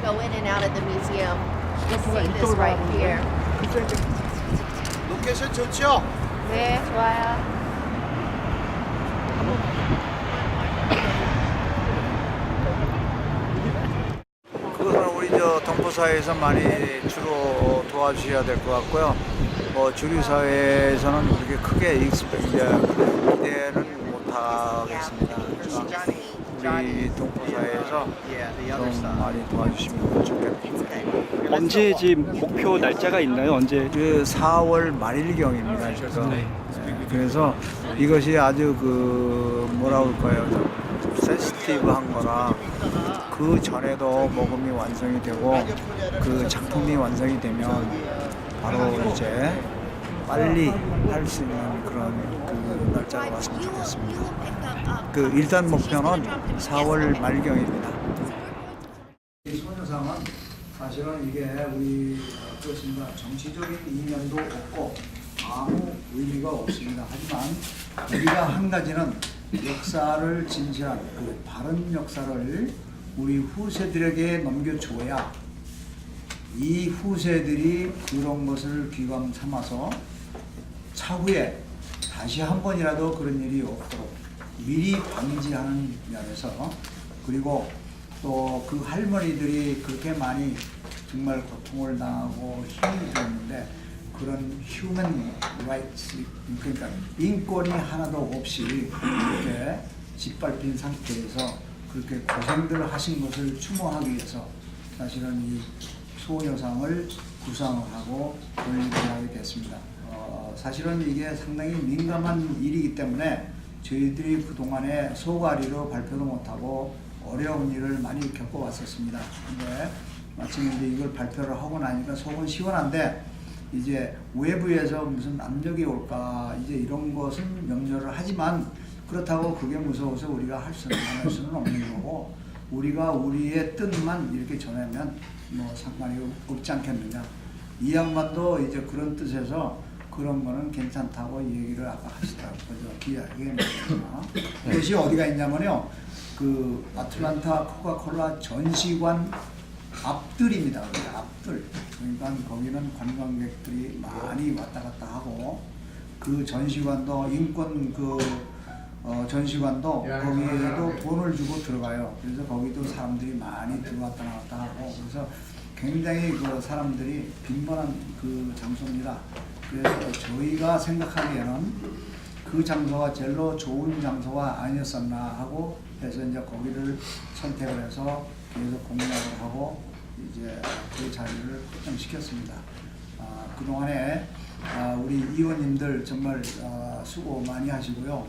go in and out of the museum. You'll see this right here. 로케이션 좋죠? 네, 좋아요. 그것은 우리 동포사회에서 많이 주로 도와주셔야 될 것 같고요. 주류사회에서는 그렇게 크게 기대는 못하겠습니다. 우리 동포사회에서 좀 많이 도와주시면 좋겠습니다. 언제지 목표 날짜가 있나요? 언제? 4월 말일경입니다. 그래서 이것이 아주 뭐라 그럴까요? 센시티브한 거라 그 전에도 모금이 완성이 되고 그 작품이 완성이 되면 바로 이제 빨리 할 수 있는 그런 날짜가 왔으면 좋겠습니다. 일단 목표는 4월 말경입니다. 이 소녀상은 사실은 이게 우리 그렇습니다. 정치적인 이면도 없고 아무 의미가 없습니다. 하지만 우리가 한 가지는 역사를 진실한 바른 역사를 우리 후세들에게 넘겨줘야 이 후세들이 그런 것을 귀감 삼아서 차후에 다시 한 번이라도 그런 일이 없도록 미리 방지하는 면에서, 그리고 또 그 할머니들이 그렇게 많이 정말 고통을 당하고 힘이 들었는데 그런 휴먼 라이츠, 그러니까 인권이 하나도 없이 이렇게 짓밟힌 상태에서 그렇게 고생들을 하신 것을 추모하기 위해서 사실은 이 소녀상을 구상을 하고 건립을 하게 됐습니다. 사실은 이게 상당히 민감한 일이기 때문에 저희들이 그동안에 소가리로 발표도 못하고 어려운 일을 많이 겪어왔었습니다. 근데 마침 이제 이걸 발표를 하고 나니까 속은 시원한데, 이제 외부에서 무슨 압력이 올까 이제 이런 것은 염려를 하지만, 그렇다고 그게 무서워서 우리가 할 수는 없는 거고, 우리가 우리의 뜻만 이렇게 전하면 뭐 상관이 없지 않겠느냐. 이 양반도 이제 그런 뜻에서 그런 거는 괜찮다고 얘기를 아까 하시더라고요. 기하게. 그것이 어디가 있냐면요, 애틀랜타 코카콜라 전시관 앞뜰입니다. 앞뜰. 그러니까 거기는 관광객들이 많이 왔다 갔다 하고, 그 전시관도 인권 전시관도 거기에도 돈을 주고 들어가요. 그래서 거기도 사람들이 많이 들어왔다 나왔다 하고, 그래서 굉장히 사람들이 빈번한 장소입니다. 그래서 저희가 생각하기에는 그 장소가 제일로 좋은 장소가 아니었었나 하고 해서 이제 거기를 선택을 해서 계속 공략을 하고 이제 그 자리를 확정시켰습니다. 그동안에 우리 의원님들 정말 수고 많이 하시고요.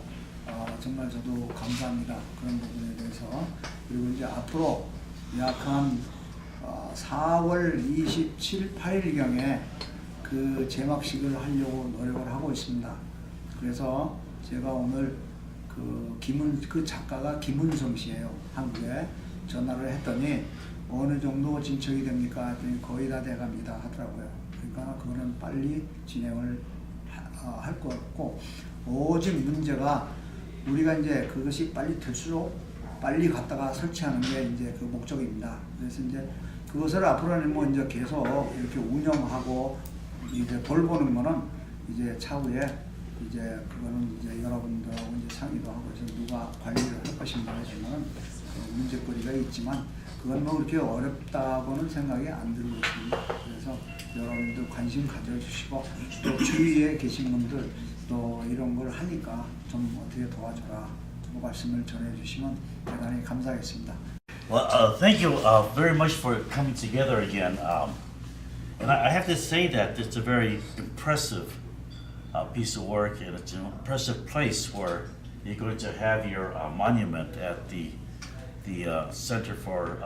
정말 저도 감사합니다. 그런 부분에 대해서. 그리고 이제 앞으로 약 한 4월 27, 8일경에 그 제막식을 하려고 노력을 하고 있습니다. 그래서 제가 오늘 그 작가가 김은성 씨예요. 한국에 전화를 했더니 어느 정도 진척이 됩니까? 했더니 거의 다 돼갑니다 하더라고요. 그러니까 그거는 빨리 진행을 할 것 같고, 오직 문제가 우리가 이제 그것이 빨리 될수록 빨리 갖다가 설치하는 게 이제 그 목적입니다. 그래서 이제 그것을 앞으로는 뭐 이제 계속 이렇게 운영하고 이제 돌보는 거는 이제 차후에 이제 그거는 이제 여러분들하고 이제 상의도 하고 해서 누가 관리를 할 것인가 하지만은 문제거리가 있지만 그건 뭐 그렇게 어렵다고는 생각이 안 들고 있습니다. 그래서 여러분들 관심 가져주시고 또 주위에 계신 분들 또 이런 걸 하니까 좀 어떻게 도와줘라 그 말씀을 전해주시면 대단히 감사하겠습니다. Well, thank you very much for coming together again. And I have to say that it's a very impressive piece of work, and it's an impressive place where you're going to have your monument at the Center for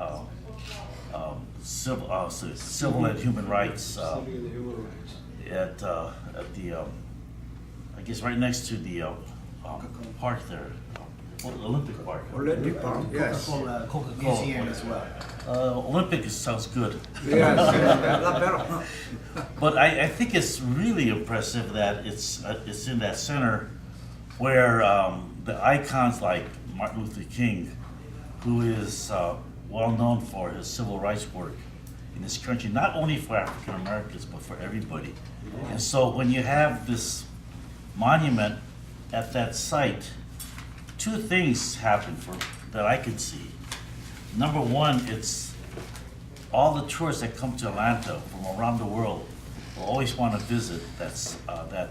Civil and Human Rights at the I guess right next to the park there, Olympic Park. Olympic Park, yes. Coca-Cola Museum as well. Olympic sounds good. Yes, a lot better. But I think it's really impressive that it's in that center where the icons like Martin Luther King, who is well known for his civil rights work in this country, not only for African Americans, but for everybody. And so when you have this monument at that site, two things happen that I could see. Number one, it's all the tourists that come to Atlanta from around the world will always want to visit that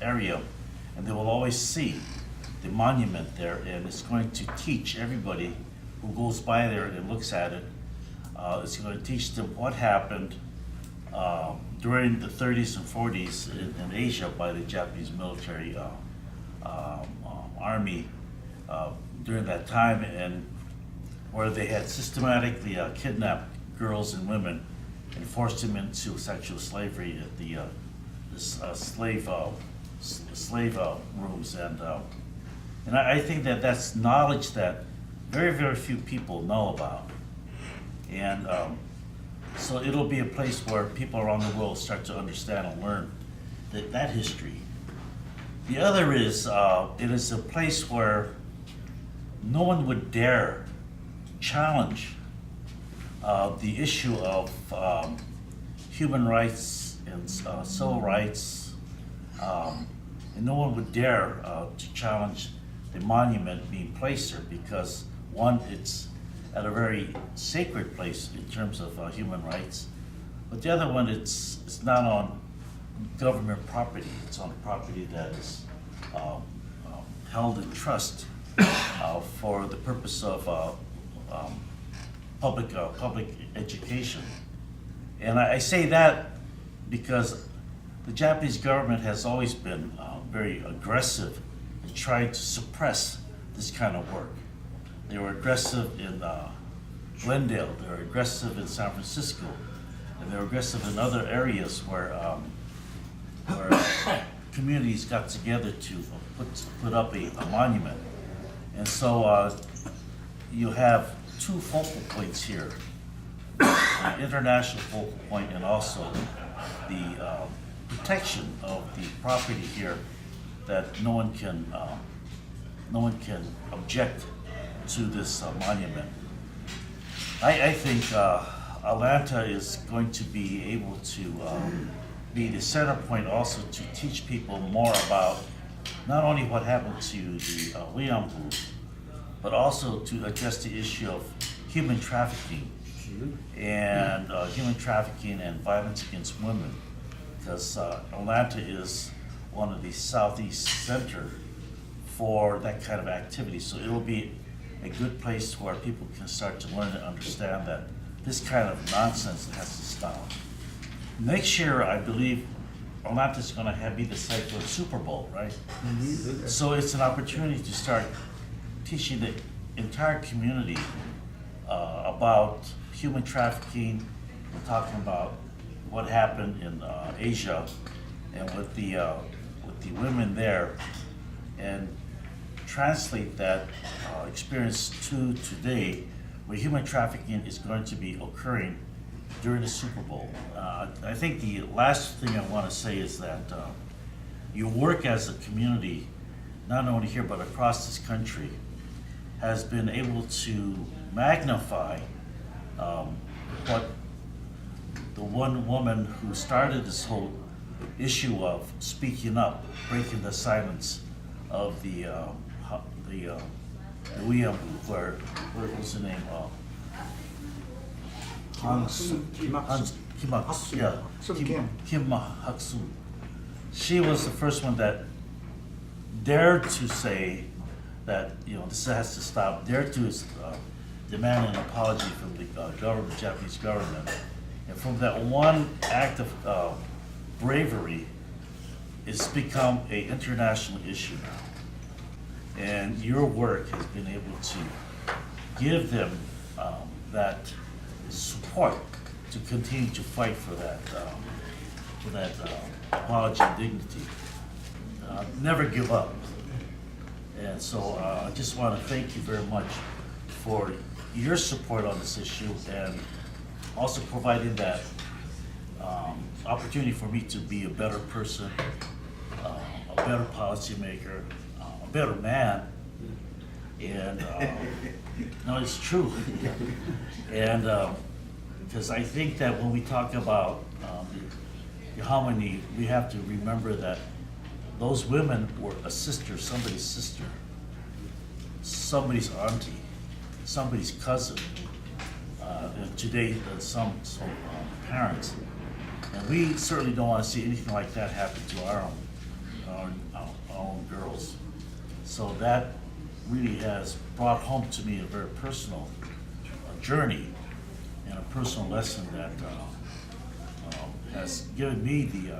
area, and they will always see the monument there, and it's going to teach everybody who goes by there and looks at it. It's going to teach them what happened during the 30s and 40s in Asia by the Japanese military army during that time, and where they had systematically kidnapped girls and women and forced them into sexual slavery at the slave rooms, and I think that that's knowledge that very, very few people know about, and so it'll be a place where people around the world start to understand and learn that history. The other is it is a place where no one would dare challenge the issue of human rights and civil rights, and no one would dare to challenge the monument being placed there, because one, it's at a very sacred place in terms of human rights, but the other one, it's not on government property. It's on property that is held in trust for the purpose of public education. And I say that because the Japanese government has always been very aggressive in trying to suppress this kind of work. They were aggressive in Glendale, they were aggressive in San Francisco, and they were aggressive in other areas where communities got together to put up a monument. And so you have two focal points here, the international focal point and also the protection of the property here, that no one can object to this monument. I think Atlanta is going to be able to be the center point also to teach people more about not only what happened to the Weeaboo, but also to address the issue of human trafficking and human trafficking and violence against women, because Atlanta is one of the southeast center for that kind of activity. So it'll be a good place where people can start to learn and understand that this kind of nonsense has to stop. Next year, I believe Atlanta's going to be the site for the Super Bowl, right? Mm-hmm. So it's an opportunity to start teaching the entire community about human trafficking. We're talking about what happened in Asia and with the women there, and translate that experience to today, where human trafficking is going to be occurring during the Super Bowl. I think the last thing I want to say is that your work as a community, not only here but across this country, has been able to magnify what the one woman who started this whole issue of speaking up, breaking the silence of the Weeaboo, what was the name? Kim Hak-soo. She was the first one that dared to say that this has to stop. Dared to demand an apology from the Japanese government, and from that one act of bravery, it's become an international issue now. And your work has been able to give them that support to continue to fight for that apology and dignity. Never give up. And so I just want to thank you very much for your support on this issue, and also providing that opportunity for me to be a better person, a better policymaker, a better man, And no, it's true. And because I think that when we talk about the harmony, we have to remember that those women were a sister, somebody's sister, somebody's auntie, somebody's cousin, and today some parents. And we certainly don't want to see anything like that happen to our own girls. So that really has brought home to me a very personal journey and a personal lesson that has given me the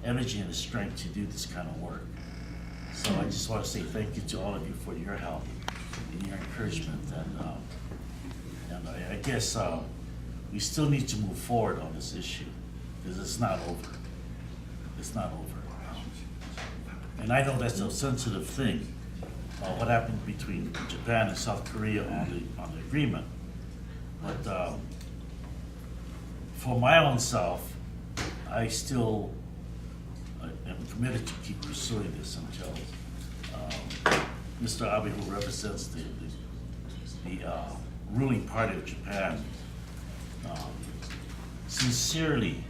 energy and the strength to do this kind of work. So I just want to say thank you to all of you for your help and your encouragement. And I guess we still need to move forward on this issue because it's not over. It's not over. And I know that's a sensitive thing. What happened between Japan and South Korea on the agreement, but for my own self, I still am committed to keep pursuing this until Mr. Abe, who represents the ruling party of Japan, sincerely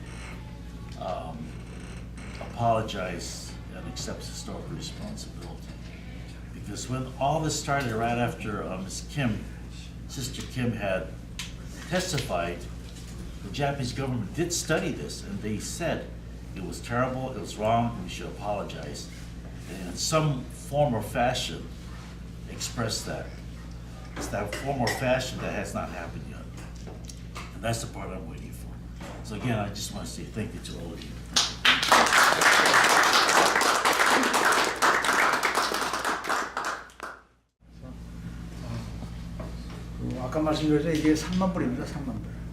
apologize and accepts historical responsibility. Because when all this started right after Sister Kim had testified, the Japanese government did study this and they said it was terrible, it was wrong, and we should apologize. And in some form or fashion express that. It's that form or fashion that has not happened yet. And that's the part I'm waiting for. So again, I just want to say thank you to all of you. 아까 말씀드렸죠. 이게 3만 불입니다. 3만 불.